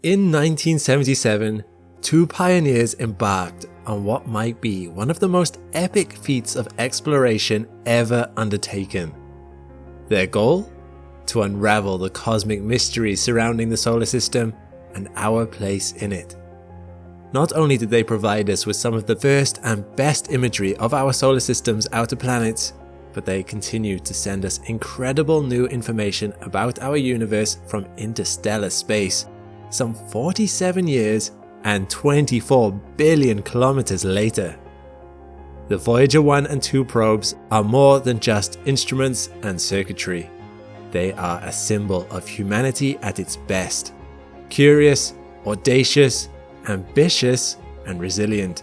In 1977, two pioneers embarked on what might be one of the most epic feats of exploration ever undertaken. Their goal? To unravel the cosmic mysteries surrounding the solar system and our place in it. Not only did they provide us with some of the first and best imagery of our solar system's outer planets, but they continued to send us incredible new information about our universe from interstellar space, some 47 years and 24 billion kilometers later. The Voyager 1 and 2 probes are more than just instruments and circuitry. They are a symbol of humanity at its best. Curious, audacious, ambitious, and resilient.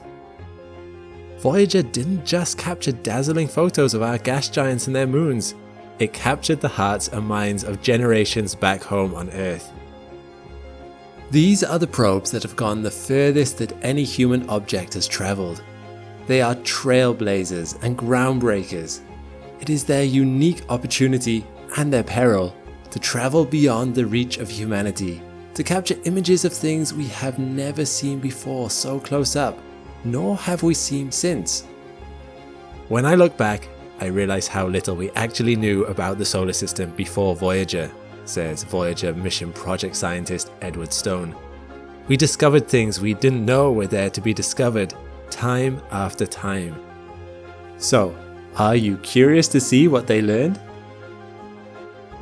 Voyager didn't just capture dazzling photos of our gas giants and their moons. It captured the hearts and minds of generations back home on Earth. These are the probes that have gone the furthest that any human object has traveled. They are trailblazers and groundbreakers. It is their unique opportunity and their peril to travel beyond the reach of humanity, to capture images of things we have never seen before so close up, nor have we seen since. When I look back, I realize how little we actually knew about the solar system before Voyager, says Voyager Mission project scientist Edward Stone. We discovered things we didn't know were there to be discovered, time after time. So, are you curious to see what they learned?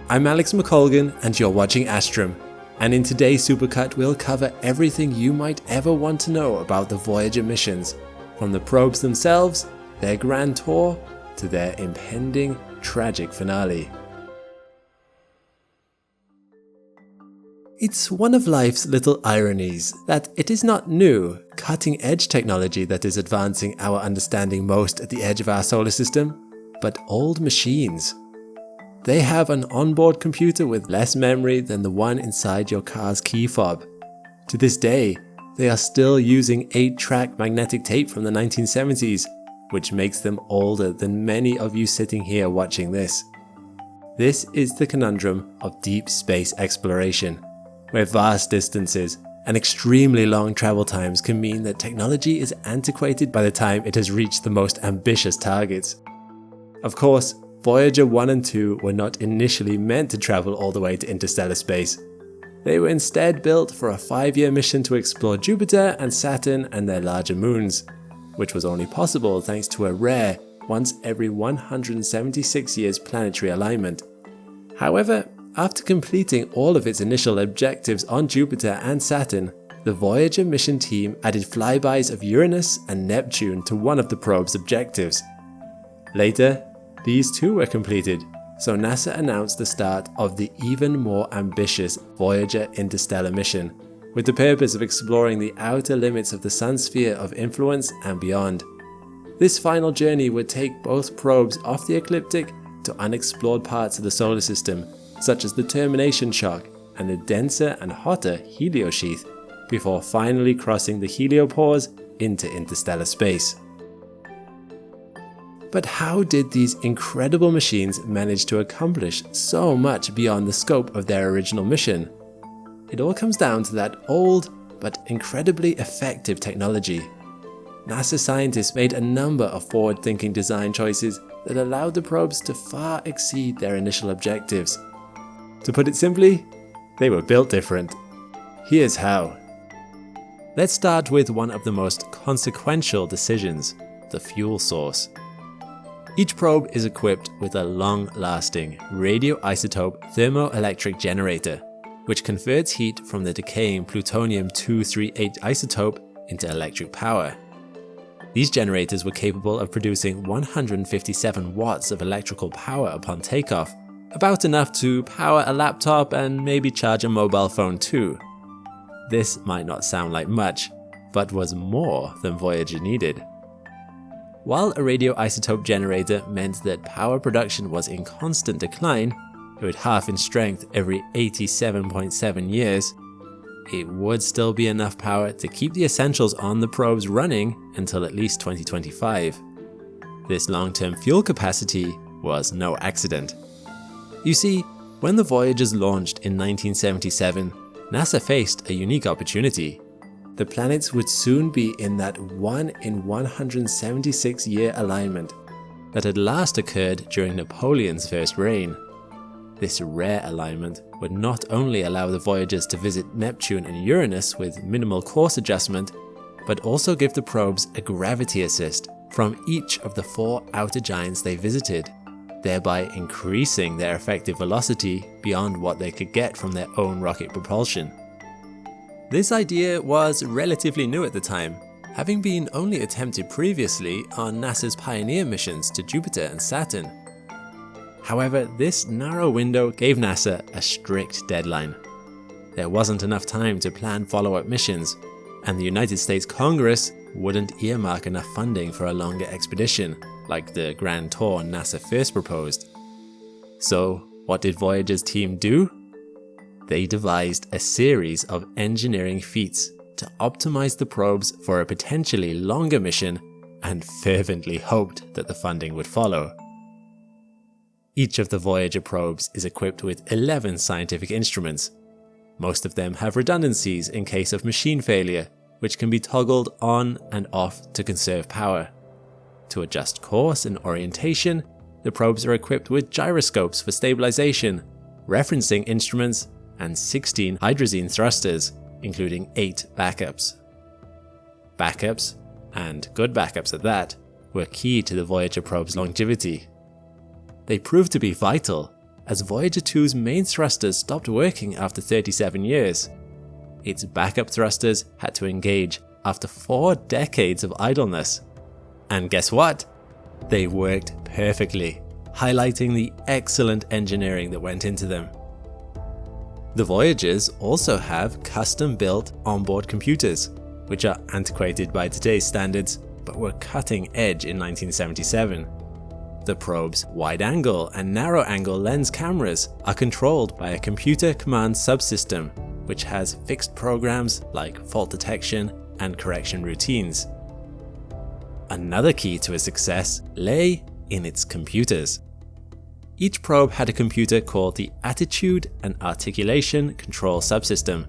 I'm Alex McColgan and you're watching Astrum, and in today's Supercut we'll cover everything you might ever want to know about the Voyager missions, from the probes themselves, their grand tour, to their impending tragic finale. It's one of life's little ironies that it is not new, cutting-edge technology that is advancing our understanding most at the edge of our solar system, but old machines. They have an onboard computer with less memory than the one inside your car's key fob. To this day, they are still using 8-track magnetic tape from the 1970s, which makes them older than many of you sitting here watching this. This is the conundrum of deep space exploration, where vast distances and extremely long travel times can mean that technology is antiquated by the time it has reached the most ambitious targets. Of course, Voyager 1 and 2 were not initially meant to travel all the way to interstellar space. They were instead built for a 5-year mission to explore Jupiter and Saturn and their larger moons, which was only possible thanks to a rare, once every 176 years planetary alignment. However, after completing all of its initial objectives on Jupiter and Saturn, the Voyager mission team added flybys of Uranus and Neptune to one of the probe's objectives. Later, these too were completed, so NASA announced the start of the even more ambitious Voyager Interstellar mission, with the purpose of exploring the outer limits of the Sun's sphere of influence and beyond. This final journey would take both probes off the ecliptic to unexplored parts of the solar system, such as the termination shock and the denser and hotter heliosheath, before finally crossing the heliopause into interstellar space. But how did these incredible machines manage to accomplish so much beyond the scope of their original mission? It all comes down to that old but incredibly effective technology. NASA scientists made a number of forward-thinking design choices that allowed the probes to far exceed their initial objectives. To put it simply, they were built different. Here's how. Let's start with one of the most consequential decisions, the fuel source. Each probe is equipped with a long-lasting radioisotope thermoelectric generator, which converts heat from the decaying plutonium-238 isotope into electric power. These generators were capable of producing 157 watts of electrical power upon takeoff, about enough to power a laptop and maybe charge a mobile phone too. This might not sound like much, but was more than Voyager needed. While a radioisotope generator meant that power production was in constant decline, it would half in strength every 87.7 years, it would still be enough power to keep the essentials on the probes running until at least 2025. This long-term fuel capacity was no accident. You see, when the Voyagers launched in 1977, NASA faced a unique opportunity. The planets would soon be in that 1 in 176 year alignment that had last occurred during Napoleon's first reign. This rare alignment would not only allow the Voyagers to visit Neptune and Uranus with minimal course adjustment, but also give the probes a gravity assist from each of the 4 outer giants they visited, thereby increasing their effective velocity beyond what they could get from their own rocket propulsion. This idea was relatively new at the time, having been only attempted previously on NASA's Pioneer missions to Jupiter and Saturn. However, this narrow window gave NASA a strict deadline. There wasn't enough time to plan follow-up missions, and the United States Congress wouldn't earmark enough funding for a longer expedition, like the Grand Tour NASA first proposed. So, what did Voyager's team do? They devised a series of engineering feats to optimize the probes for a potentially longer mission, and fervently hoped that the funding would follow. Each of the Voyager probes is equipped with 11 scientific instruments. Most of them have redundancies in case of machine failure, which can be toggled on and off to conserve power. To adjust course and orientation, the probes are equipped with gyroscopes for stabilization, referencing instruments, and 16 hydrazine thrusters, including 8 backups. Backups, and good backups at that, were key to the Voyager probe's longevity. They proved to be vital, as Voyager 2's main thrusters stopped working after 37 years. Its backup thrusters had to engage after 4 decades of idleness. And guess what? They worked perfectly, highlighting the excellent engineering that went into them. The Voyagers also have custom-built onboard computers, which are antiquated by today's standards, but were cutting edge in 1977. The probe's wide-angle and narrow-angle lens cameras are controlled by a computer command subsystem, which has fixed programs like fault detection and correction routines. Another key to its success lay in its computers. Each probe had a computer called the Attitude and Articulation Control Subsystem.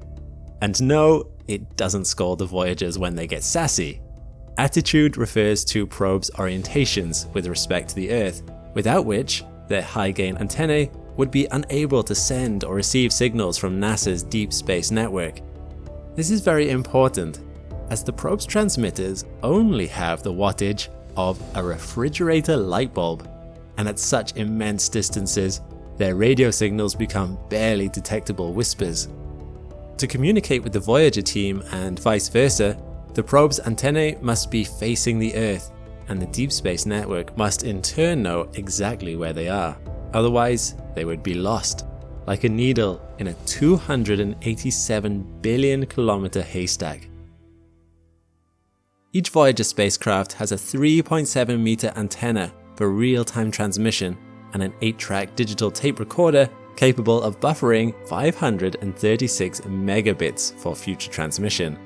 And no, it doesn't scold the Voyagers when they get sassy. Attitude refers to probes' orientations with respect to the Earth, without which their high-gain antennae would be unable to send or receive signals from NASA's Deep Space Network. This is very important, as the probe's transmitters only have the wattage of a refrigerator light bulb, and at such immense distances, their radio signals become barely detectable whispers. To communicate with the Voyager team and vice versa, the probe's antennae must be facing the Earth, and the Deep Space Network must in turn know exactly where they are. Otherwise, they would be lost, like a needle in a 287 billion kilometer haystack. Each Voyager spacecraft has a 3.7 meter antenna for real-time transmission and an 8-track digital tape recorder capable of buffering 536 megabits for future transmission,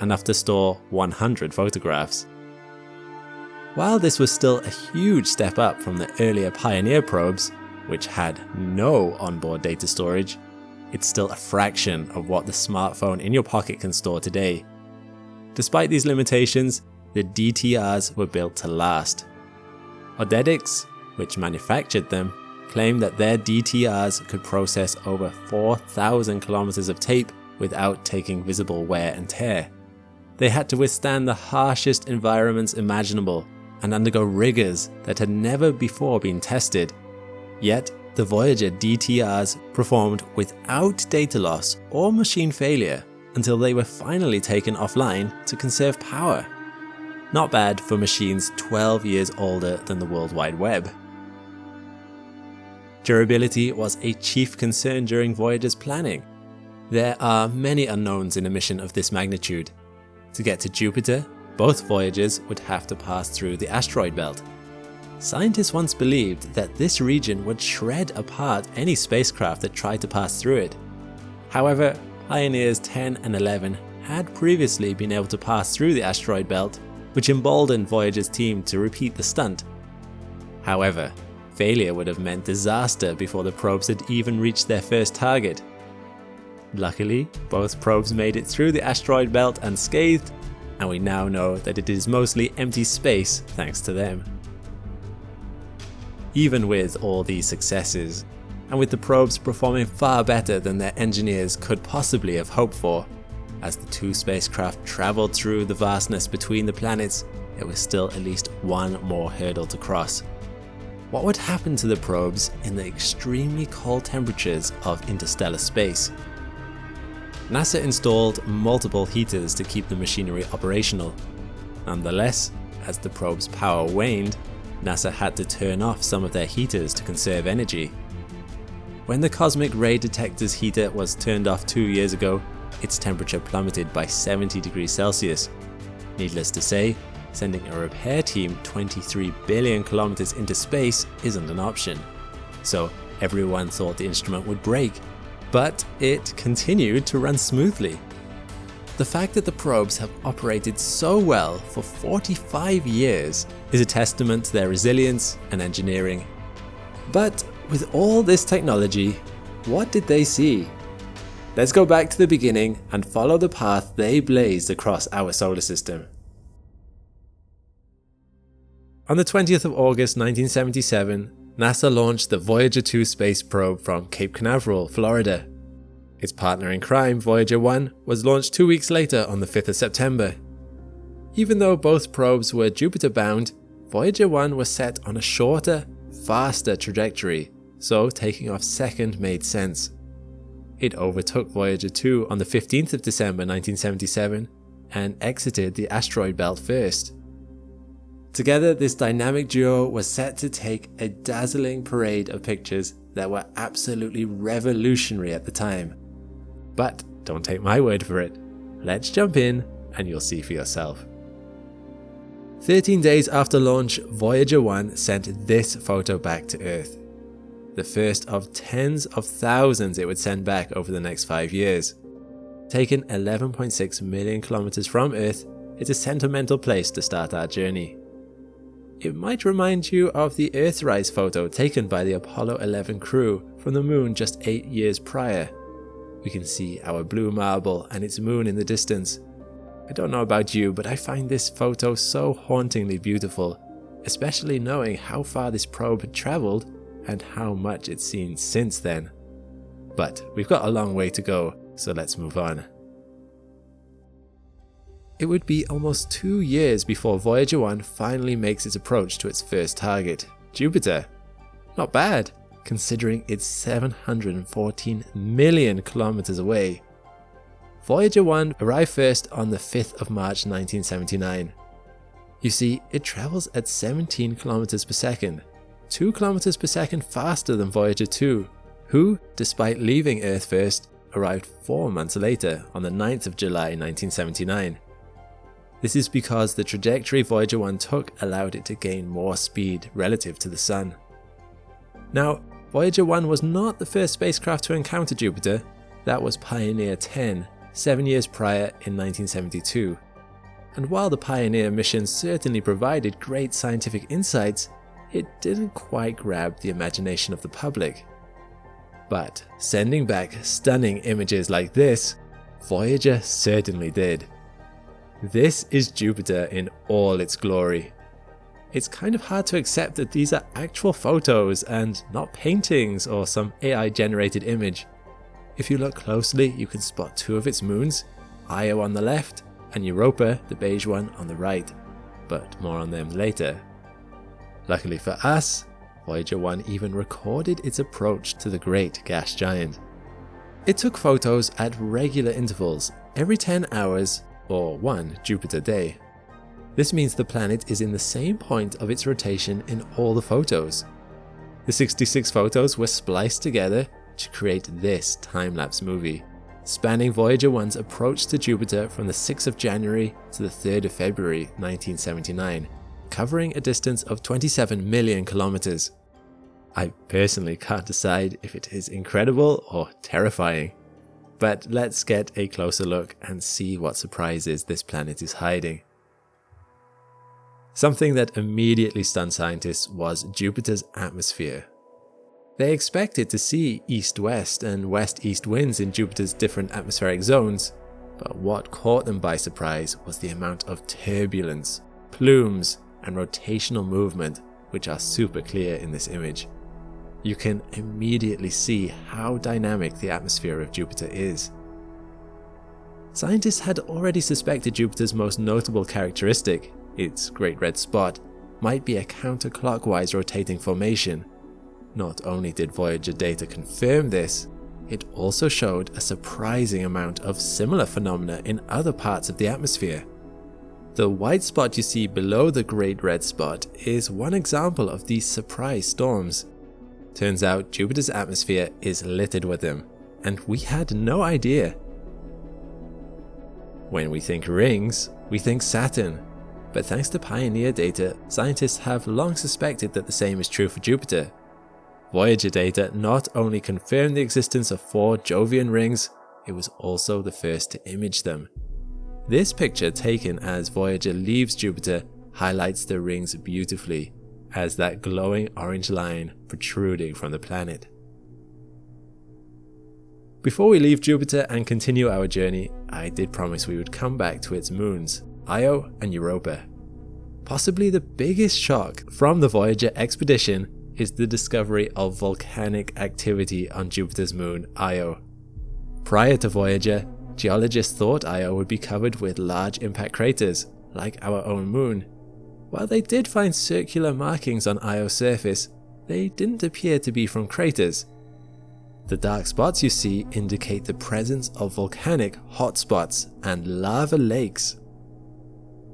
enough to store 100 photographs. While this was still a huge step up from the earlier Pioneer probes, which had no onboard data storage, it's still a fraction of what the smartphone in your pocket can store today. Despite these limitations, the DTRs were built to last. Odetics, which manufactured them, claimed that their DTRs could process over 4,000 kilometers of tape without taking visible wear and tear. They had to withstand the harshest environments imaginable and undergo rigors that had never before been tested. Yet, the Voyager DTRs performed without data loss or machine failure until they were finally taken offline to conserve power. Not bad for machines 12 years older than the World Wide Web. Durability was a chief concern during Voyager's planning. There are many unknowns in a mission of this magnitude. To get to Jupiter, both Voyagers would have to pass through the asteroid belt. Scientists once believed that this region would shred apart any spacecraft that tried to pass through it. However, Pioneers 10 and 11 had previously been able to pass through the asteroid belt, which emboldened Voyager's team to repeat the stunt. However, failure would have meant disaster before the probes had even reached their first target. Luckily, both probes made it through the asteroid belt unscathed, and we now know that it is mostly empty space thanks to them. Even with all these successes, and with the probes performing far better than their engineers could possibly have hoped for, as the two spacecraft travelled through the vastness between the planets, there was still at least one more hurdle to cross. What would happen to the probes in the extremely cold temperatures of interstellar space? NASA installed multiple heaters to keep the machinery operational. Nonetheless, as the probe's power waned, NASA had to turn off some of their heaters to conserve energy. When the cosmic ray detector's heater was turned off 2 years ago, its temperature plummeted by 70 degrees Celsius. Needless to say, sending a repair team 23 billion kilometers into space isn't an option. So everyone thought the instrument would break, but it continued to run smoothly. The fact that the probes have operated so well for 45 years is a testament to their resilience and engineering. But with all this technology, what did they see? Let's go back to the beginning and follow the path they blazed across our solar system. On the 20th of August 1977, NASA launched the Voyager 2 space probe from Cape Canaveral, Florida. Its partner in crime, Voyager 1, was launched 2 weeks later on the 5th of September. Even though both probes were Jupiter-bound, Voyager 1 was set on a shorter, faster trajectory, so taking off second made sense. It overtook Voyager 2 on the 15th of December 1977 and exited the asteroid belt first. Together, this dynamic duo was set to take a dazzling parade of pictures that were absolutely revolutionary at the time. But don't take my word for it. Let's jump in and you'll see for yourself. 13 days after launch, Voyager 1 sent this photo back to Earth. The first of tens of thousands it would send back over the next 5 years. Taken 11.6 million kilometers from Earth, it's a sentimental place to start our journey. It might remind you of the Earthrise photo taken by the Apollo 11 crew from the moon just 8 years prior. We can see our blue marble and its moon in the distance. I don't know about you, but I find this photo so hauntingly beautiful, especially knowing how far this probe had travelled and how much it's seen since then. But we've got a long way to go, so let's move on. It would be almost 2 years before Voyager 1 finally makes its approach to its first target, Jupiter. Not bad, considering it's 714 million kilometers away. Voyager 1 arrived first on the 5th of March 1979. You see, it travels at 17 kilometers per second, 2 kilometers per second faster than Voyager 2, who, despite leaving Earth first, arrived 4 months later on the 9th of July 1979. This is because the trajectory Voyager 1 took allowed it to gain more speed relative to the Sun. Now, Voyager 1 was not the first spacecraft to encounter Jupiter. That was Pioneer 10, 7 years prior in 1972. And while the Pioneer mission certainly provided great scientific insights, it didn't quite grab the imagination of the public. But sending back stunning images like this, Voyager certainly did. This is Jupiter in all its glory. It's kind of hard to accept that these are actual photos and not paintings or some AI-generated image. If you look closely, you can spot 2 of its moons, Io on the left and Europa, the beige one, on the right, but more on them later. Luckily for us, Voyager 1 even recorded its approach to the great gas giant. It took photos at regular intervals, every 10 hours, or 1 Jupiter day. This means the planet is in the same point of its rotation in all the photos. The 66 photos were spliced together to create this time-lapse movie, spanning Voyager 1's approach to Jupiter from the 6th of January to the 3rd of February 1979, covering a distance of 27 million kilometers. I personally can't decide if it is incredible or terrifying. But let's get a closer look and see what surprises this planet is hiding. Something that immediately stunned scientists was Jupiter's atmosphere. They expected to see east-west and west-east winds in Jupiter's different atmospheric zones, but what caught them by surprise was the amount of turbulence, plumes, and rotational movement, which are super clear in this image. You can immediately see how dynamic the atmosphere of Jupiter is. Scientists had already suspected Jupiter's most notable characteristic, its Great Red Spot, might be a counterclockwise rotating formation. Not only did Voyager data confirm this, it also showed a surprising amount of similar phenomena in other parts of the atmosphere. The white spot you see below the Great Red Spot is one example of these surprise storms. Turns out Jupiter's atmosphere is littered with them, and we had no idea. When we think rings, we think Saturn, but thanks to Pioneer data, scientists have long suspected that the same is true for Jupiter. Voyager data not only confirmed the existence of 4 Jovian rings, it was also the first to image them. This picture, taken as Voyager leaves Jupiter, highlights the rings beautifully, as that glowing orange line protruding from the planet. Before we leave Jupiter and continue our journey, I did promise we would come back to its moons, Io and Europa. Possibly the biggest shock from the Voyager expedition is the discovery of volcanic activity on Jupiter's moon, Io. Prior to Voyager, geologists thought Io would be covered with large impact craters, like our own moon. While they did find circular markings on Io's surface, they didn't appear to be from craters. The dark spots you see indicate the presence of volcanic hotspots and lava lakes.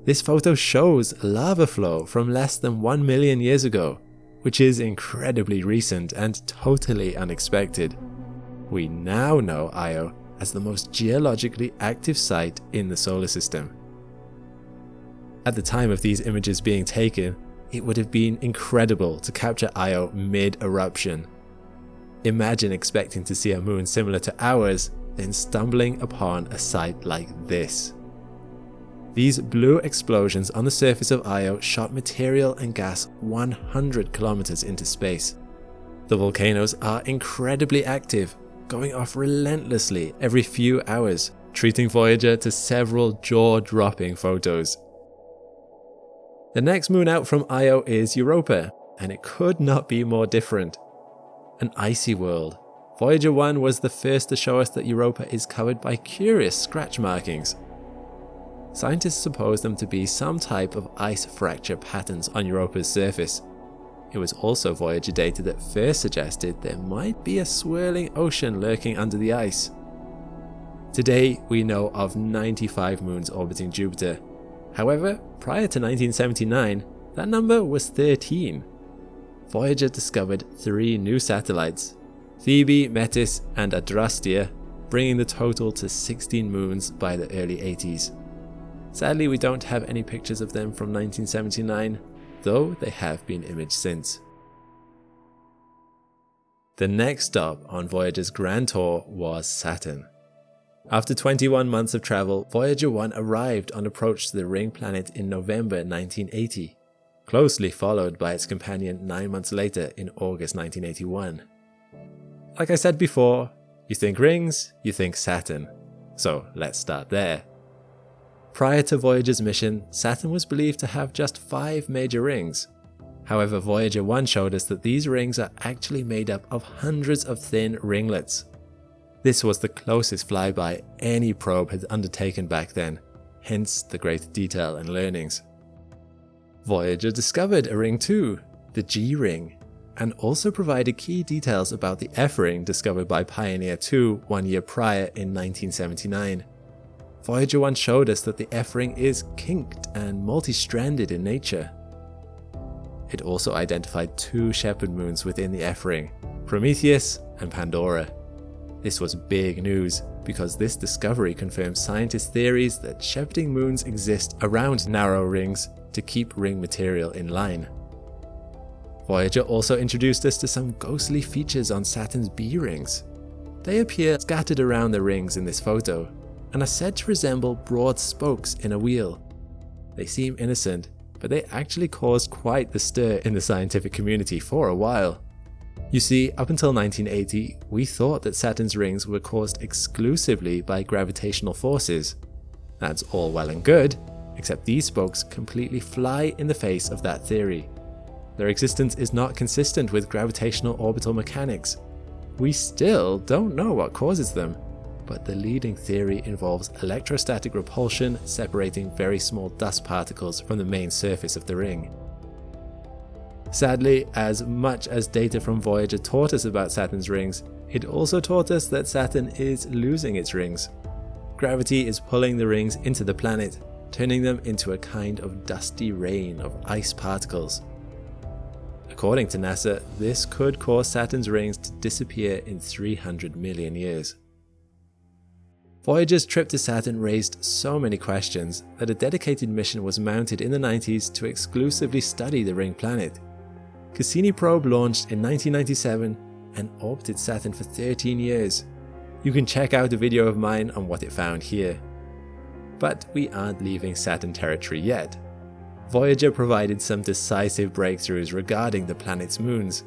This photo shows lava flow from less than 1 million years ago, which is incredibly recent and totally unexpected. We now know Io as the most geologically active site in the solar system. At the time of these images being taken, it would have been incredible to capture Io mid-eruption. Imagine expecting to see a moon similar to ours, then stumbling upon a site like this. These blue explosions on the surface of Io shot material and gas 100 kilometers into space. The volcanoes are incredibly active, going off relentlessly every few hours, treating Voyager to several jaw-dropping photos. The next moon out from Io is Europa, and it could not be more different. An icy world. Voyager 1 was the first to show us that Europa is covered by curious scratch markings. Scientists suppose them to be some type of ice fracture patterns on Europa's surface. It was also Voyager data that first suggested there might be a swirling ocean lurking under the ice. Today, we know of 95 moons orbiting Jupiter. However, prior to 1979, that number was 13. Voyager discovered 3 new satellites, Phoebe, Metis, and Adrastea, bringing the total to 16 moons by the early 80s. Sadly, we don't have any pictures of them from 1979, though they have been imaged since. The next stop on Voyager's grand tour was Saturn. After 21 months of travel, Voyager 1 arrived on approach to the ring planet in November 1980, closely followed by its companion 9 months later in August 1981. Like I said before, you think rings, you think Saturn. So let's start there. Prior to Voyager's mission, Saturn was believed to have just 5 major rings. However, Voyager 1 showed us that these rings are actually made up of hundreds of thin ringlets. This was the closest flyby any probe had undertaken back then, hence the great detail and learnings. Voyager discovered a ring too, the G ring, and also provided key details about the F ring discovered by Pioneer 2 1 year prior in 1979. Voyager 1 showed us that the F ring is kinked and multi-stranded in nature. It also identified 2 Sheppard moons within the F ring, Prometheus and Pandora. This was big news because this discovery confirms scientists' theories that shepherding moons exist around narrow rings to keep ring material in line. Voyager also introduced us to some ghostly features on Saturn's B rings. They appear scattered around the rings in this photo, and are said to resemble broad spokes in a wheel. They seem innocent, but they actually caused quite the stir in the scientific community for a while. You see, up until 1980, we thought that Saturn's rings were caused exclusively by gravitational forces. That's all well and good, except these spokes completely fly in the face of that theory. Their existence is not consistent with gravitational orbital mechanics. We still don't know what causes them, but the leading theory involves electrostatic repulsion separating very small dust particles from the main surface of the ring. Sadly, as much as data from Voyager taught us about Saturn's rings, it also taught us that Saturn is losing its rings. Gravity is pulling the rings into the planet, turning them into a kind of dusty rain of ice particles. According to NASA, this could cause Saturn's rings to disappear in 300 million years. Voyager's trip to Saturn raised so many questions that a dedicated mission was mounted in the 90s to exclusively study the ring planet. Cassini probe launched in 1997 and orbited Saturn for 13 years. You can check out a video of mine on what it found here. But we aren't leaving Saturn territory yet. Voyager provided some decisive breakthroughs regarding the planet's moons.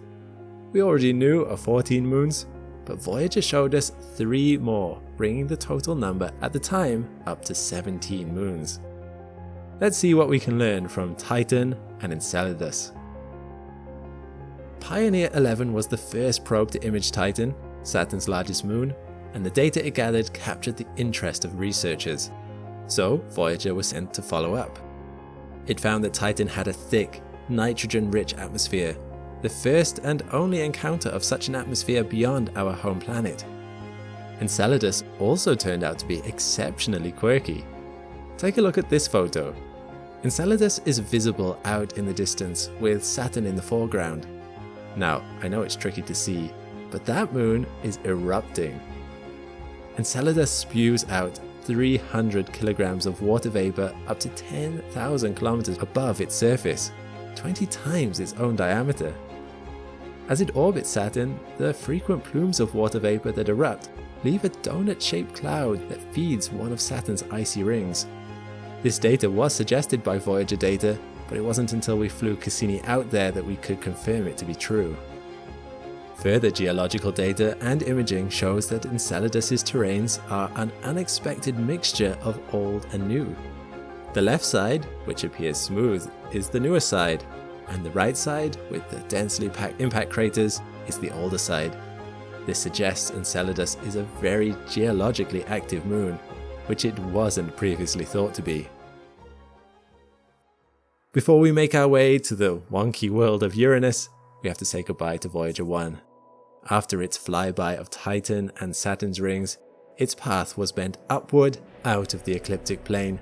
We already knew of 14 moons, but Voyager showed us 3 more, bringing the total number at the time up to 17 moons. Let's see what we can learn from Titan and Enceladus. Pioneer 11 was the first probe to image Titan, Saturn's largest moon, and the data it gathered captured the interest of researchers. So Voyager was sent to follow up. It found that Titan had a thick, nitrogen-rich atmosphere, the first and only encounter of such an atmosphere beyond our home planet. Enceladus also turned out to be exceptionally quirky. Take a look at this photo. Enceladus is visible out in the distance with Saturn in the foreground. Now, I know it's tricky to see, but that moon is erupting. Enceladus spews out 300 kilograms of water vapor up to 10,000 kilometers above its surface, 20 times its own diameter. As it orbits Saturn, the frequent plumes of water vapor that erupt leave a donut-shaped cloud that feeds one of Saturn's icy rings. This data was suggested by Voyager data, but it wasn't until we flew Cassini out there that we could confirm it to be true. Further geological data and imaging shows that Enceladus's terrains are an unexpected mixture of old and new. The left side, which appears smooth, is the newer side, and the right side, with the densely packed impact craters, is the older side. This suggests Enceladus is a very geologically active moon, which it wasn't previously thought to be. Before we make our way to the wonky world of Uranus, we have to say goodbye to Voyager 1. After its flyby of Titan and Saturn's rings, its path was bent upward out of the ecliptic plane.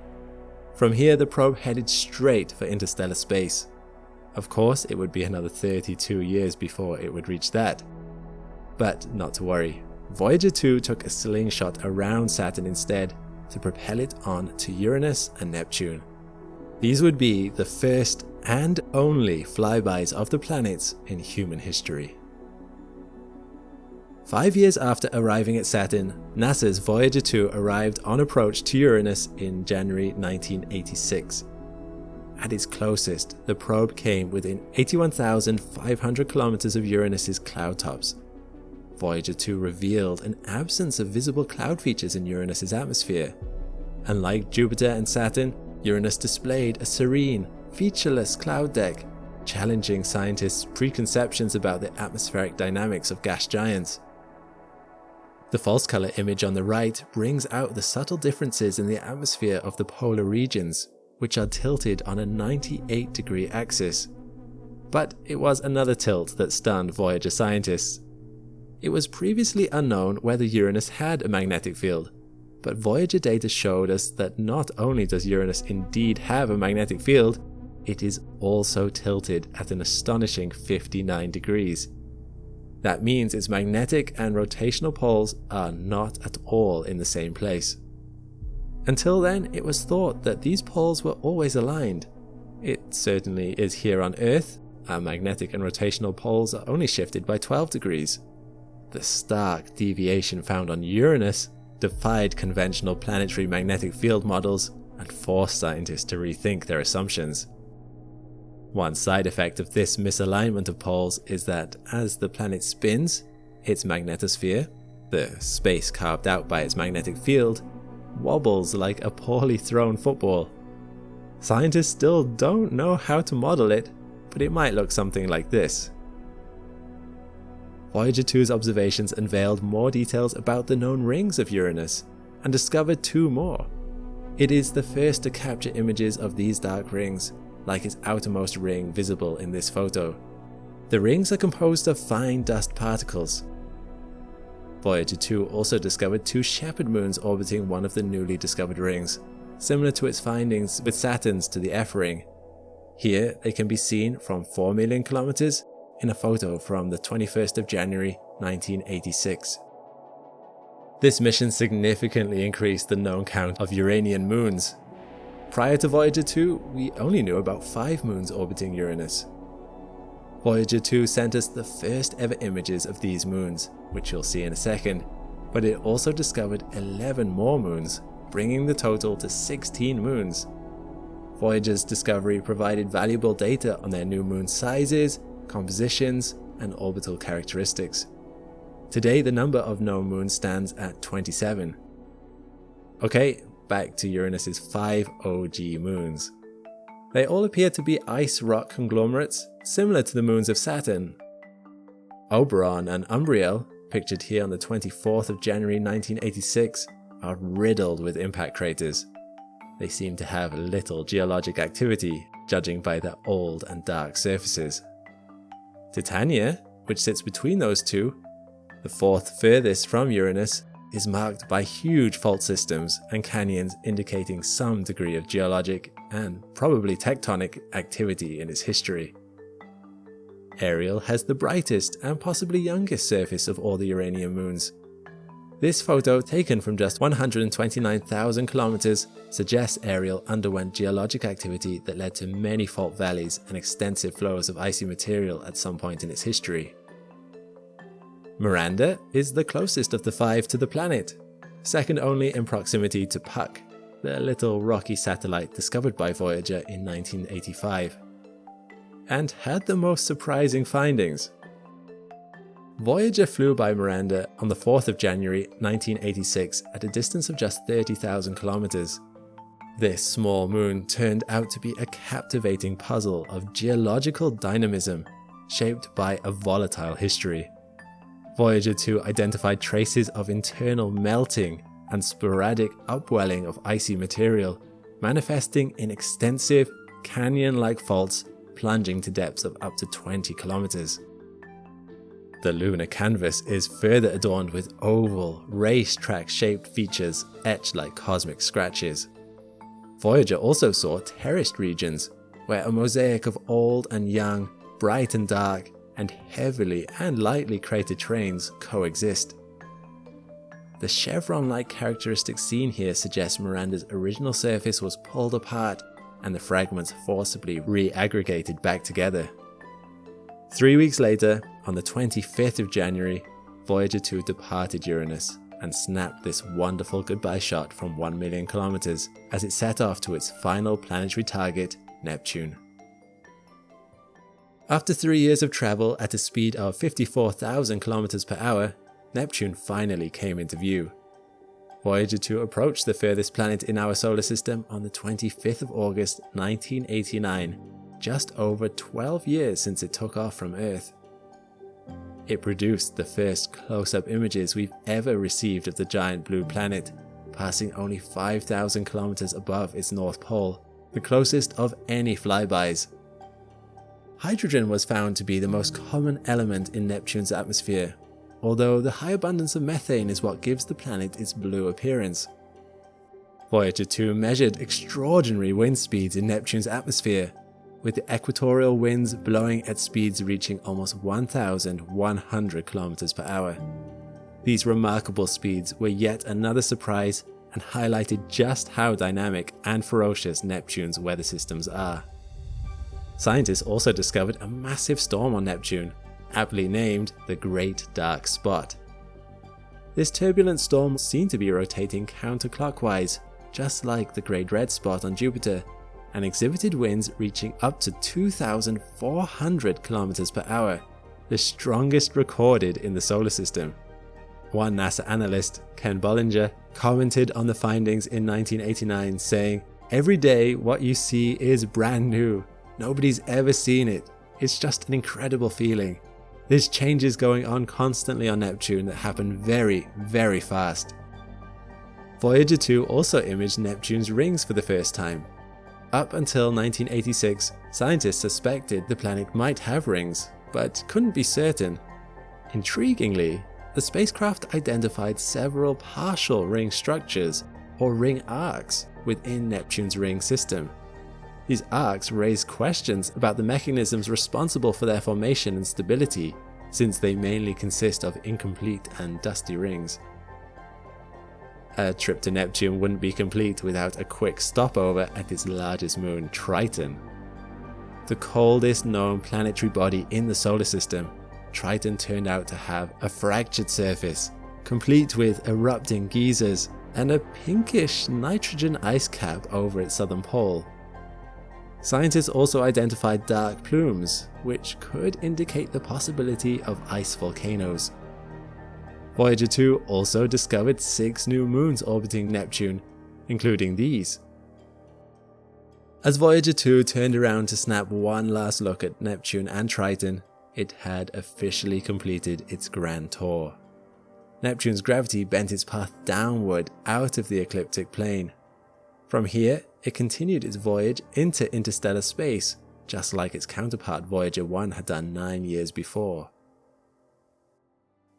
From here, the probe headed straight for interstellar space. Of course, it would be another 32 years before it would reach that. But not to worry, Voyager 2 took a slingshot around Saturn instead to propel it on to Uranus and Neptune. These would be the first and only flybys of the planets in human history. 5 years after arriving at Saturn, NASA's Voyager 2 arrived on approach to Uranus in January 1986. At its closest, the probe came within 81,500 kilometers of Uranus's cloud tops. Voyager 2 revealed an absence of visible cloud features in Uranus's atmosphere. Unlike Jupiter and Saturn, Uranus displayed a serene, featureless cloud deck, challenging scientists' preconceptions about the atmospheric dynamics of gas giants. The false color image on the right brings out the subtle differences in the atmosphere of the polar regions, which are tilted on a 98-degree axis. But it was another tilt that stunned Voyager scientists. It was previously unknown whether Uranus had a magnetic field, but Voyager data showed us that not only does Uranus indeed have a magnetic field, it is also tilted at an astonishing 59 degrees. That means its magnetic and rotational poles are not at all in the same place. Until then, it was thought that these poles were always aligned. It certainly is here on Earth. Our magnetic and rotational poles are only shifted by 12 degrees. The stark deviation found on Uranus defied conventional planetary magnetic field models and forced scientists to rethink their assumptions. One side effect of this misalignment of poles is that as the planet spins, its magnetosphere, the space carved out by its magnetic field, wobbles like a poorly thrown football. Scientists still don't know how to model it, but it might look something like this. Voyager 2's observations unveiled more details about the known rings of Uranus, and discovered 2 more. It is the first to capture images of these dark rings, like its outermost ring visible in this photo. The rings are composed of fine dust particles. Voyager 2 also discovered 2 Sheppard moons orbiting one of the newly discovered rings, similar to its findings with Saturn's to the F ring. Here they can be seen from 4 million kilometers in a photo from the 21st of January 1986. This mission significantly increased the known count of Uranian moons. Prior to Voyager 2, we only knew about 5 moons orbiting Uranus. Voyager 2 sent us the first ever images of these moons, which you'll see in a second, but it also discovered 11 more moons, bringing the total to 16 moons. Voyager's discovery provided valuable data on their new moon sizes, compositions, and orbital characteristics. Today, the number of known moons stands at 27. Okay, back to Uranus's 5 OG moons. They all appear to be ice rock conglomerates, similar to the moons of Saturn. Oberon and Umbriel, pictured here on the 24th of January 1986, are riddled with impact craters. They seem to have little geologic activity, judging by their old and dark surfaces. Titania, which sits between those two, the 4th furthest from Uranus, is marked by huge fault systems and canyons indicating some degree of geologic and probably tectonic activity in its history. Ariel has the brightest and possibly youngest surface of all the Uranian moons. This photo, taken from just 129,000 kilometers, suggests Ariel underwent geologic activity that led to many fault valleys and extensive flows of icy material at some point in its history. Miranda is the closest of the 5 to the planet, second only in proximity to Puck, the little rocky satellite discovered by Voyager in 1985, and had the most surprising findings. Voyager flew by Miranda on the 4th of January 1986 at a distance of just 30,000 kilometers. This small moon turned out to be a captivating puzzle of geological dynamism, shaped by a volatile history. Voyager 2 identified traces of internal melting and sporadic upwelling of icy material, manifesting in extensive, canyon-like faults plunging to depths of up to 20 kilometers. The lunar canvas is further adorned with oval, racetrack-shaped features etched like cosmic scratches. Voyager also saw terraced regions, where a mosaic of old and young, bright and dark, and heavily and lightly cratered terrains coexist. The chevron-like characteristics seen here suggest Miranda's original surface was pulled apart and the fragments forcibly re-aggregated back together. 3 weeks later, on the 25th of January, Voyager 2 departed Uranus and snapped this wonderful goodbye shot from 1 million kilometers as it set off to its final planetary target, Neptune. After 3 years of travel at a speed of 54,000 kilometers per hour, Neptune finally came into view. Voyager 2 approached the furthest planet in our solar system on the 25th of August 1989, just over 12 years since it took off from Earth. It produced the first close-up images we've ever received of the giant blue planet, passing only 5,000 kilometers above its north pole, the closest of any flybys. Hydrogen was found to be the most common element in Neptune's atmosphere, although the high abundance of methane is what gives the planet its blue appearance. Voyager 2 measured extraordinary wind speeds in Neptune's atmosphere, with the equatorial winds blowing at speeds reaching almost 1,100 kilometers per hour. These remarkable speeds were yet another surprise and highlighted just how dynamic and ferocious Neptune's weather systems are. Scientists also discovered a massive storm on Neptune, aptly named the Great Dark Spot. This turbulent storm seemed to be rotating counterclockwise, just like the Great Red Spot on Jupiter, and exhibited winds reaching up to 2,400 kilometers per hour, the strongest recorded in the solar system. One NASA analyst, Ken Bollinger, commented on the findings in 1989 saying, "Every day what you see is brand new. Nobody's ever seen it. It's just an incredible feeling. There's changes going on constantly on Neptune that happen very, very fast." Voyager 2 also imaged Neptune's rings for the first time. Up until 1986, scientists suspected the planet might have rings, but couldn't be certain. Intriguingly, the spacecraft identified several partial ring structures, or ring arcs, within Neptune's ring system. These arcs raised questions about the mechanisms responsible for their formation and stability, since they mainly consist of incomplete and dusty rings. A trip to Neptune wouldn't be complete without a quick stopover at its largest moon, Triton. The coldest known planetary body in the solar system, Triton turned out to have a fractured surface, complete with erupting geysers and a pinkish nitrogen ice cap over its southern pole. Scientists also identified dark plumes, which could indicate the possibility of ice volcanoes. Voyager 2 also discovered 6 new moons orbiting Neptune, including these. As Voyager 2 turned around to snap one last look at Neptune and Triton, it had officially completed its grand tour. Neptune's gravity bent its path downward out of the ecliptic plane. From here, it continued its voyage into interstellar space, just like its counterpart Voyager 1 had done 9 years before.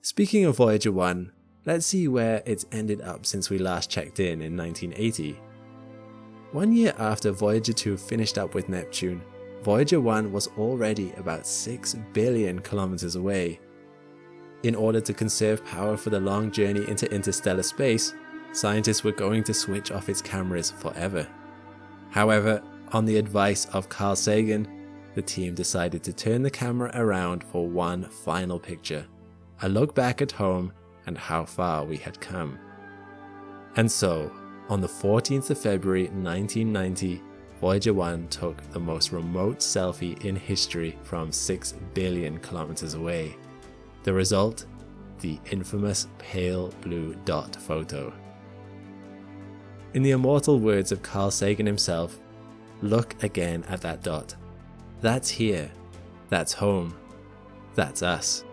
Speaking of Voyager 1, let's see where it's ended up since we last checked in 1980. 1 year after Voyager 2 finished up with Neptune, Voyager 1 was already about 6 billion kilometers away. In order to conserve power for the long journey into interstellar space, scientists were going to switch off its cameras forever. However, on the advice of Carl Sagan, the team decided to turn the camera around for one final picture, a look back at home and how far we had come. And so, on the 14th of February 1990, Voyager 1 took the most remote selfie in history from 6 billion kilometers away. The result? The infamous pale blue dot photo. In the immortal words of Carl Sagan himself, "Look again at that dot. That's here. That's home. That's us."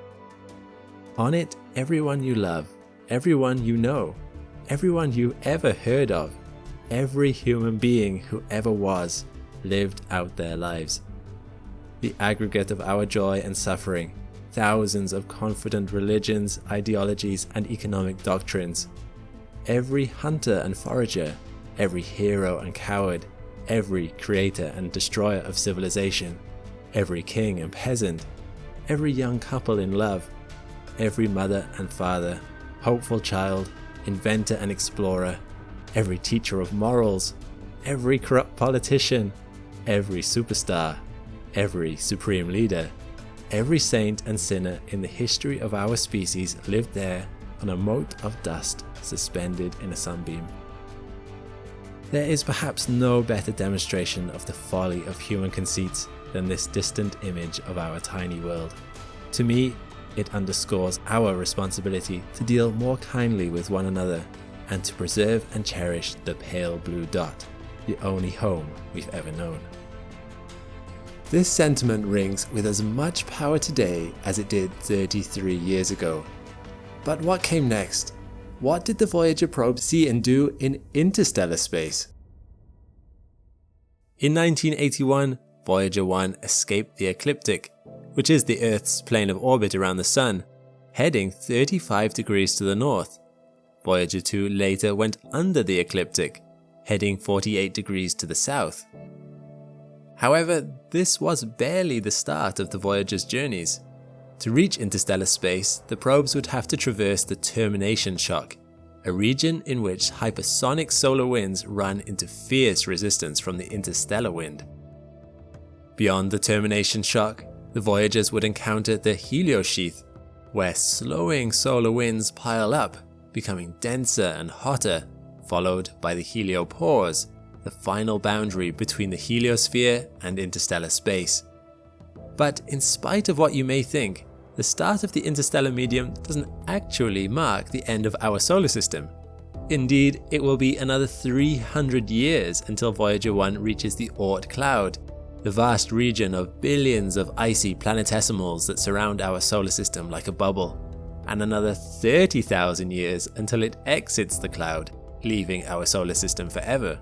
On it, everyone you love, everyone you know, everyone you ever heard of, every human being who ever was, lived out their lives. The aggregate of our joy and suffering, thousands of confident religions, ideologies, and economic doctrines. Every hunter and forager, every hero and coward, every creator and destroyer of civilization, every king and peasant, every young couple in love, every mother and father, hopeful child, inventor and explorer, every teacher of morals, every corrupt politician, every superstar, every supreme leader, every saint and sinner in the history of our species lived there on a mote of dust suspended in a sunbeam. There is perhaps no better demonstration of the folly of human conceits than this distant image of our tiny world. To me, it underscores our responsibility to deal more kindly with one another and to preserve and cherish the pale blue dot, the only home we've ever known. This sentiment rings with as much power today as it did 33 years ago. But what came next? What did the Voyager probe see and do in interstellar space? In 1981, Voyager 1 escaped the ecliptic, which is the Earth's plane of orbit around the Sun, heading 35 degrees to the north. Voyager 2 later went under the ecliptic, heading 48 degrees to the south. However, this was barely the start of the Voyager's journeys. To reach interstellar space, the probes would have to traverse the termination shock, a region in which hypersonic solar winds run into fierce resistance from the interstellar wind. Beyond the termination shock, the Voyagers would encounter the heliosheath, where slowing solar winds pile up, becoming denser and hotter, followed by the heliopause, the final boundary between the heliosphere and interstellar space. But in spite of what you may think, the start of the interstellar medium doesn't actually mark the end of our solar system. Indeed, it will be another 300 years until Voyager 1 reaches the Oort cloud, the vast region of billions of icy planetesimals that surround our solar system like a bubble, and another 30,000 years until it exits the cloud, leaving our solar system forever.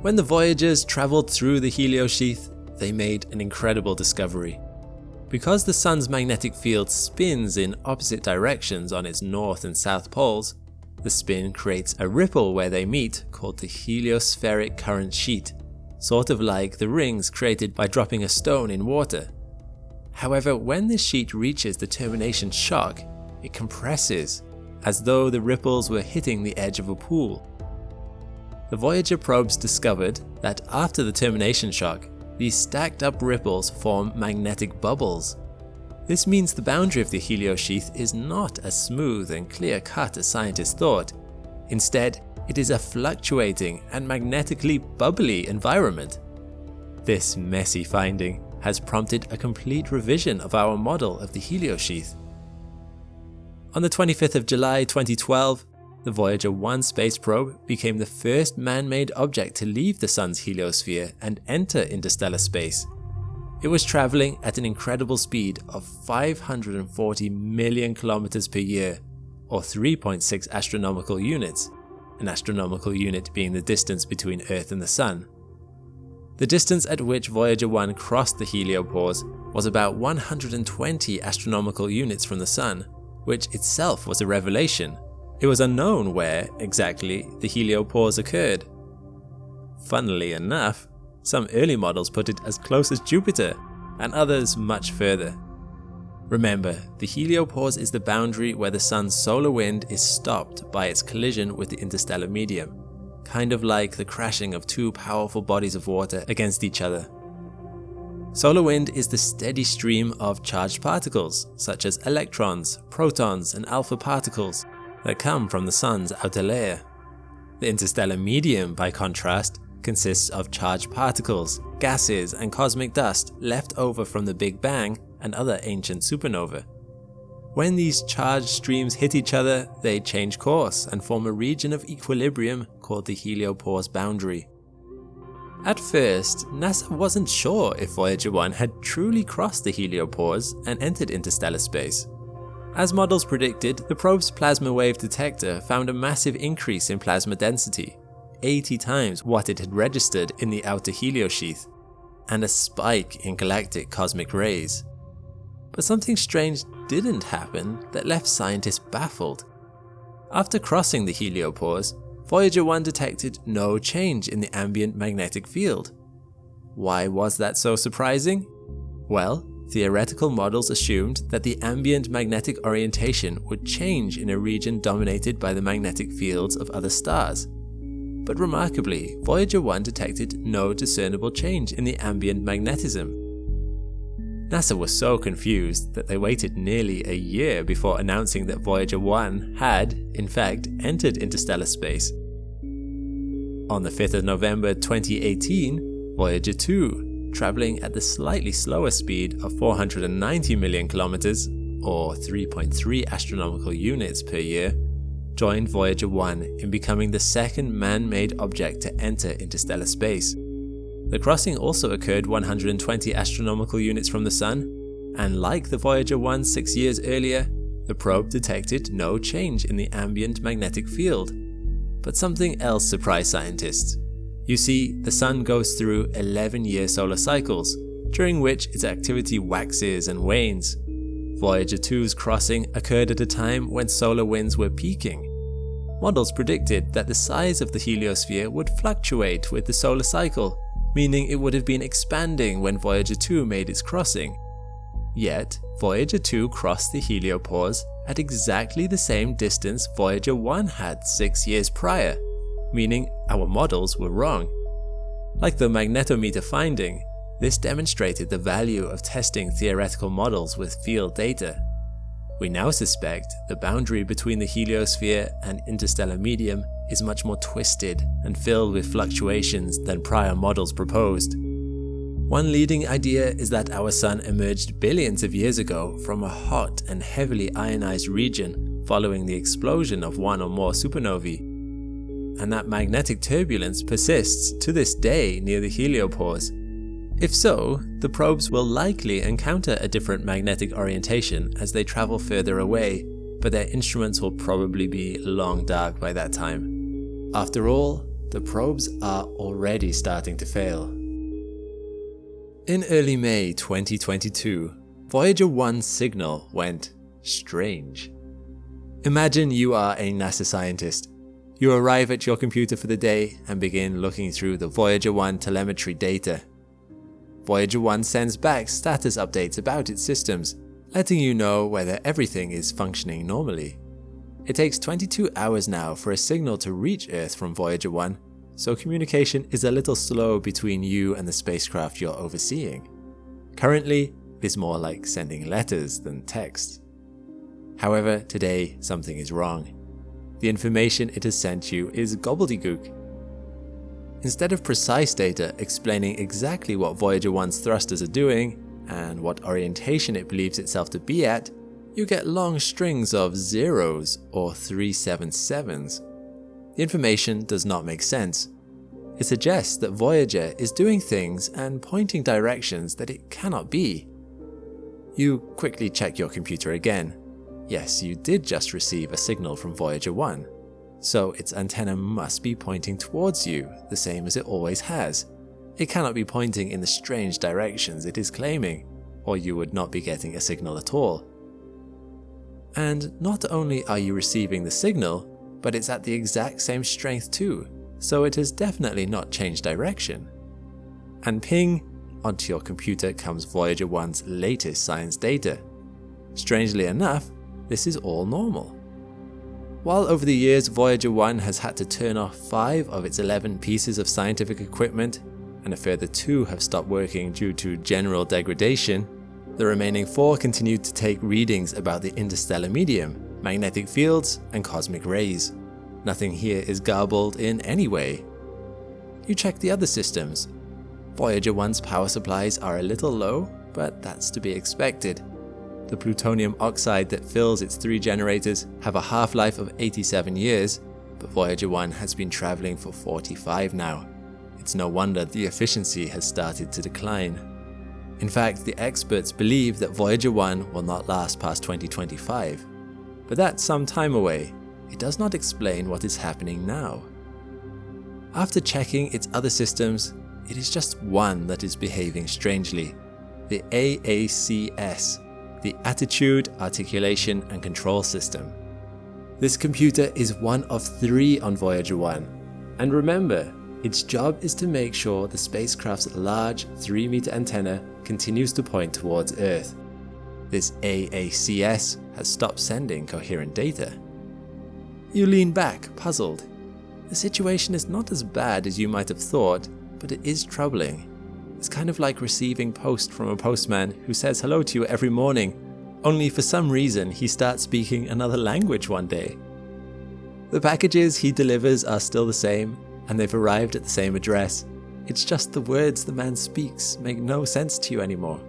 When the Voyagers traveled through the heliosheath, they made an incredible discovery. Because the Sun's magnetic field spins in opposite directions on its north and south poles, the spin creates a ripple where they meet called the heliospheric current sheet, sort of like the rings created by dropping a stone in water. However, when this sheet reaches the termination shock, it compresses, as though the ripples were hitting the edge of a pool. The Voyager probes discovered that after the termination shock, these stacked up ripples form magnetic bubbles. This means the boundary of the heliosheath is not as smooth and clear-cut as scientists thought. Instead, it is a fluctuating and magnetically bubbly environment. This messy finding has prompted a complete revision of our model of the heliosheath. On the 25th of July 2012, the Voyager 1 space probe became the first man-made object to leave the Sun's heliosphere and enter interstellar space. It was traveling at an incredible speed of 540 million kilometers per year, or 3.6 astronomical units, an astronomical unit being the distance between Earth and the Sun. The distance at which Voyager 1 crossed the heliopause was about 120 astronomical units from the Sun, which itself was a revelation. It was unknown where, exactly, the heliopause occurred. Funnily enough, some early models put it as close as Jupiter, and others much further. Remember, the heliopause is the boundary where the Sun's solar wind is stopped by its collision with the interstellar medium, kind of like the crashing of two powerful bodies of water against each other. Solar wind is the steady stream of charged particles, such as electrons, protons, and alpha particles, that come from the Sun's outer layer. The interstellar medium, by contrast, consists of charged particles, gases, and cosmic dust left over from the Big Bang and other ancient supernovae. When these charged streams hit each other, they change course and form a region of equilibrium called the heliopause boundary. At first, NASA wasn't sure if Voyager 1 had truly crossed the heliopause and entered interstellar space. As models predicted, the probe's plasma wave detector found a massive increase in plasma density, 80 times what it had registered in the outer heliosheath, and a spike in galactic cosmic rays. But something strange didn't happen that left scientists baffled. After crossing the heliopause, Voyager 1 detected no change in the ambient magnetic field. Why was that so surprising? Well, theoretical models assumed that the ambient magnetic orientation would change in a region dominated by the magnetic fields of other stars. But remarkably, Voyager 1 detected no discernible change in the ambient magnetism. NASA was so confused that they waited nearly a year before announcing that Voyager 1 had, in fact, entered interstellar space. On the 5th of November 2018, Voyager 2, traveling at the slightly slower speed of 490 million kilometers, or 3.3 astronomical units per year, joined Voyager 1 in becoming the second man-made object to enter interstellar space. The crossing also occurred 120 astronomical units from the Sun, and like the Voyager 1 6 years earlier, the probe detected no change in the ambient magnetic field. But something else surprised scientists. You see, the Sun goes through 11-year solar cycles, during which its activity waxes and wanes. Voyager 2's crossing occurred at a time when solar winds were peaking. Models predicted that the size of the heliosphere would fluctuate with the solar cycle, meaning it would have been expanding when Voyager 2 made its crossing. Yet, Voyager 2 crossed the heliopause at exactly the same distance Voyager 1 had 6 years prior, meaning our models were wrong. Like the magnetometer finding, this demonstrated the value of testing theoretical models with field data. We now suspect the boundary between the heliosphere and interstellar medium is much more twisted and filled with fluctuations than prior models proposed. One leading idea is that our sun emerged billions of years ago from a hot and heavily ionized region following the explosion of one or more supernovae, and that magnetic turbulence persists to this day near the heliopause. If so, the probes will likely encounter a different magnetic orientation as they travel further away, but their instruments will probably be long dark by that time. After all, the probes are already starting to fail. In early May 2022, Voyager 1's signal went strange. Imagine you are a NASA scientist. You arrive at your computer for the day and begin looking through the Voyager 1 telemetry data. Voyager 1 sends back status updates about its systems, letting you know whether everything is functioning normally. It takes 22 hours now for a signal to reach Earth from Voyager 1, so communication is a little slow between you and the spacecraft you're overseeing. Currently, it is more like sending letters than text. However, today something is wrong. The information it has sent you is gobbledygook. Instead of precise data explaining exactly what Voyager 1's thrusters are doing and what orientation it believes itself to be at, you get long strings of zeros or 377s. The information does not make sense. It suggests that Voyager is doing things and pointing directions that it cannot be. You quickly check your computer again. Yes, you did just receive a signal from Voyager 1. So its antenna must be pointing towards you, the same as it always has. It cannot be pointing in the strange directions it is claiming, or you would not be getting a signal at all. And not only are you receiving the signal, but it's at the exact same strength too, so it has definitely not changed direction. And ping, onto your computer comes Voyager 1's latest science data. Strangely enough, this is all normal. While over the years Voyager 1 has had to turn off 5 of its 11 pieces of scientific equipment, and a further 2 have stopped working due to general degradation, the remaining 4 continue to take readings about the interstellar medium, magnetic fields, and cosmic rays. Nothing here is garbled in any way. You check the other systems. Voyager 1's power supplies are a little low, but that's to be expected. The plutonium oxide that fills its 3 generators have a half-life of 87 years, but Voyager 1 has been traveling for 45 now. It's no wonder the efficiency has started to decline. In fact, the experts believe that Voyager 1 will not last past 2025. But that's some time away. It does not explain what is happening now. After checking its other systems, it is just one that is behaving strangely. The AACS. The Attitude, Articulation and Control System. This computer is one of 3 on Voyager 1. And remember, its job is to make sure the spacecraft's large 3-meter antenna continues to point towards Earth. This AACS has stopped sending coherent data. You lean back, puzzled. The situation is not as bad as you might have thought, but it is troubling. It's kind of like receiving post from a postman who says hello to you every morning, only for some reason he starts speaking another language one day. The packages he delivers are still the same, and they've arrived at the same address. It's just the words the man speaks make no sense to you anymore.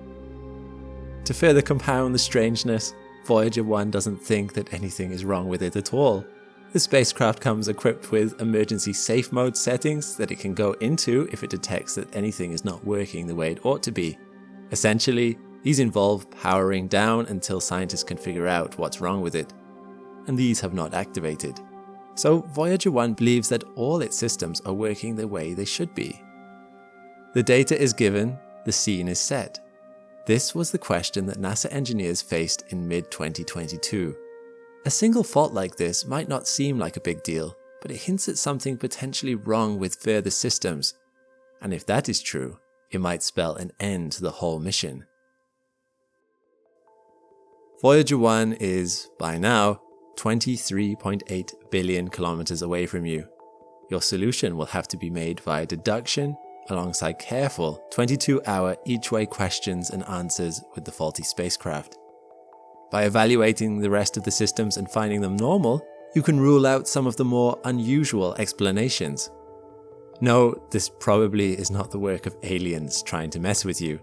To further compound the strangeness, Voyager 1 doesn't think that anything is wrong with it at all. The spacecraft comes equipped with emergency safe mode settings that it can go into if it detects that anything is not working the way it ought to be. Essentially, these involve powering down until scientists can figure out what's wrong with it, and these have not activated. So Voyager 1 believes that all its systems are working the way they should be. The data is given, the scene is set. This was the question that NASA engineers faced in mid-2022. A single fault like this might not seem like a big deal, but it hints at something potentially wrong with further systems. And if that is true, it might spell an end to the whole mission. Voyager 1 is, by now, 23.8 billion kilometers away from you. Your solution will have to be made via deduction, alongside careful 22-hour each-way questions and answers with the faulty spacecraft. By evaluating the rest of the systems and finding them normal, you can rule out some of the more unusual explanations. No, this probably is not the work of aliens trying to mess with you.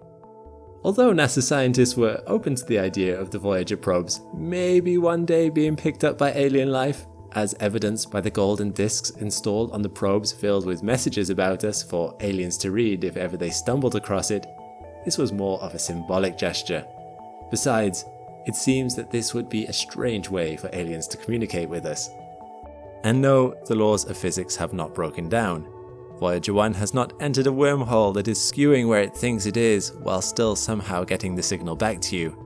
Although NASA scientists were open to the idea of the Voyager probes maybe one day being picked up by alien life, as evidenced by the golden discs installed on the probes filled with messages about us for aliens to read if ever they stumbled across it, this was more of a symbolic gesture. Besides, it seems that this would be a strange way for aliens to communicate with us. And no, the laws of physics have not broken down. Voyager 1 has not entered a wormhole that is skewing where it thinks it is while still somehow getting the signal back to you.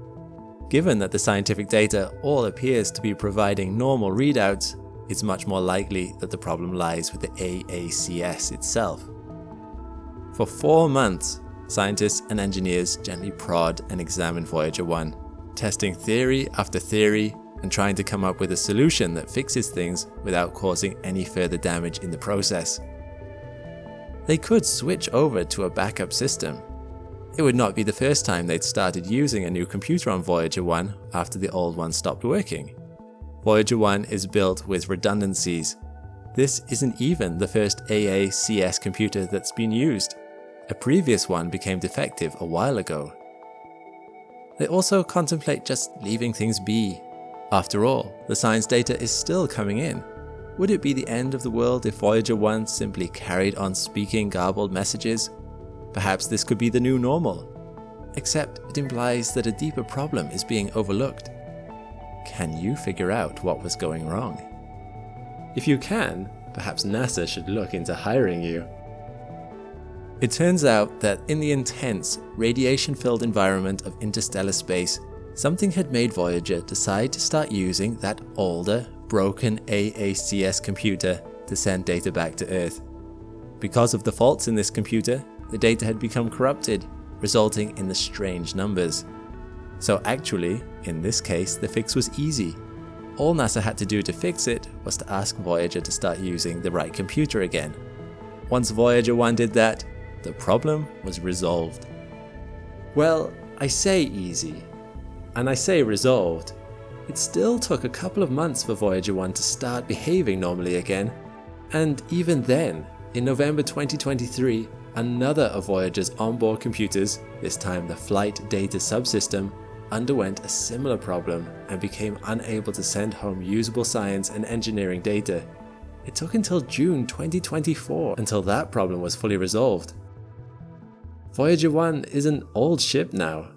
Given that the scientific data all appears to be providing normal readouts, it's much more likely that the problem lies with the AACS itself. For 4 months, scientists and engineers gently prod and examine Voyager 1, testing theory after theory and trying to come up with a solution that fixes things without causing any further damage in the process. They could switch over to a backup system. It would not be the first time they'd started using a new computer on Voyager 1 after the old one stopped working. Voyager 1 is built with redundancies. This isn't even the first AACS computer that's been used. A previous one became defective a while ago. They also contemplate just leaving things be. After all, the science data is still coming in. Would it be the end of the world if Voyager 1 simply carried on speaking garbled messages? Perhaps this could be the new normal. Except it implies that a deeper problem is being overlooked. Can you figure out what was going wrong? If you can, perhaps NASA should look into hiring you. It turns out that in the intense, radiation-filled environment of interstellar space, something had made Voyager decide to start using that older, broken AACS computer to send data back to Earth. Because of the faults in this computer, the data had become corrupted, resulting in the strange numbers. So actually, in this case, the fix was easy. All NASA had to do to fix it was to ask Voyager to start using the right computer again. Once Voyager 1 did that, the problem was resolved. Well, I say easy, and I say resolved. It still took a couple of months for Voyager 1 to start behaving normally again, and even then, in November 2023, another of Voyager's onboard computers, this time the Flight Data Subsystem, underwent a similar problem and became unable to send home usable science and engineering data. It took until June 2024 until that problem was fully resolved. Voyager 1 is an old ship now.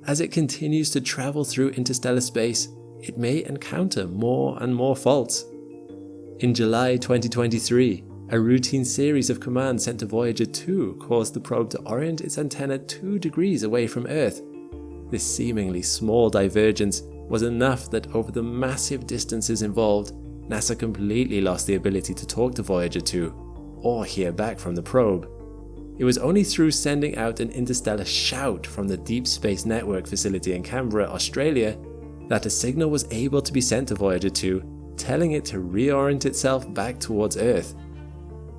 As it continues to travel through interstellar space, it may encounter more and more faults. In July 2023, a routine series of commands sent to Voyager 2 caused the probe to orient its antenna 2 degrees away from Earth. This seemingly small divergence was enough that over the massive distances involved, NASA completely lost the ability to talk to Voyager 2 or hear back from the probe. It was only through sending out an interstellar shout from the Deep Space Network facility in Canberra, Australia, that a signal was able to be sent to Voyager 2, telling it to reorient itself back towards Earth.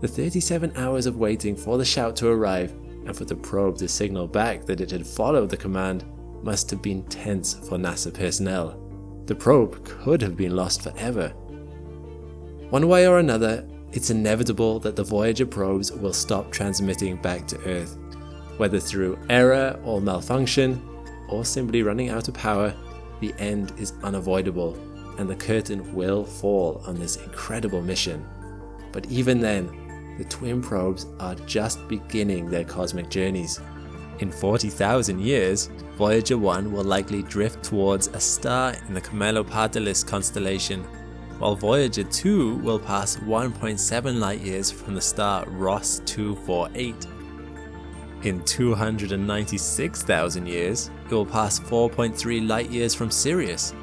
The 37 hours of waiting for the shout to arrive and for the probe to signal back that it had followed the command must have been tense for NASA personnel. The probe could have been lost forever. One way or another, it's inevitable that the Voyager probes will stop transmitting back to Earth. Whether through error or malfunction, or simply running out of power, the end is unavoidable, and the curtain will fall on this incredible mission. But even then, the twin probes are just beginning their cosmic journeys. In 40,000 years, Voyager 1 will likely drift towards a star in the Camelopardalis constellation, while Voyager 2 will pass 1.7 light-years from the star Ross 248. In 296,000 years, it will pass 4.3 light-years from Sirius.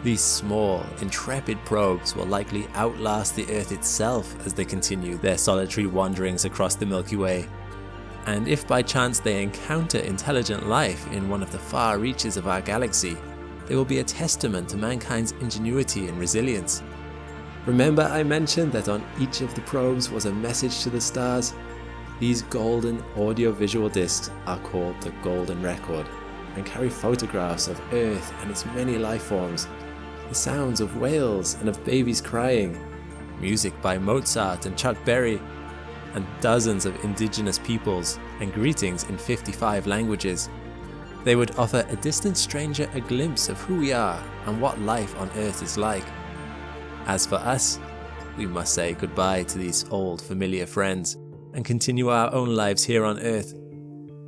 These small, intrepid probes will likely outlast the Earth itself as they continue their solitary wanderings across the Milky Way. And if by chance they encounter intelligent life in one of the far reaches of our galaxy, they will be a testament to mankind's ingenuity and resilience. Remember I mentioned that on each of the probes was a message to the stars? These golden audio-visual discs are called the Golden Record and carry photographs of Earth and its many life forms. the sounds of whales and of babies crying, music by Mozart and Chuck Berry, and dozens of indigenous peoples and greetings in 55 languages. They would offer a distant stranger a glimpse of who we are and what life on Earth is like. As for us, we must say goodbye to these old familiar friends and continue our own lives here on Earth.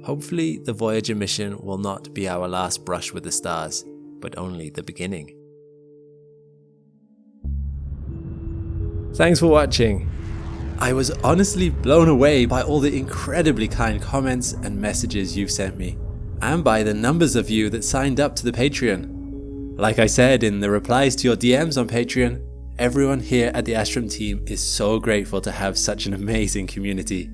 Hopefully the Voyager mission will not be our last brush with the stars, but only the beginning. Thanks for watching. I was honestly blown away by all the incredibly kind comments and messages you've sent me, and by the numbers of you that signed up to the Patreon. Like I said in the replies to your DMs on Patreon, everyone here at the Astrum team is so grateful to have such an amazing community.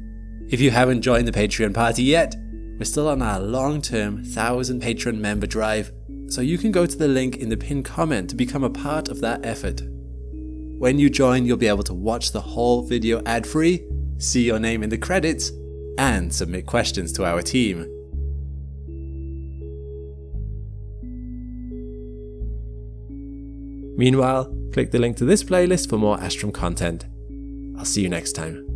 If you haven't joined the Patreon party yet, we're still on our long-term 1,000 Patreon member drive, so you can go to the link in the pinned comment to become a part of that effort. When you join, you'll be able to watch the whole video ad-free, see your name in the credits, and submit questions to our team. Meanwhile, click the link to this playlist for more Astrum content. I'll see you next time.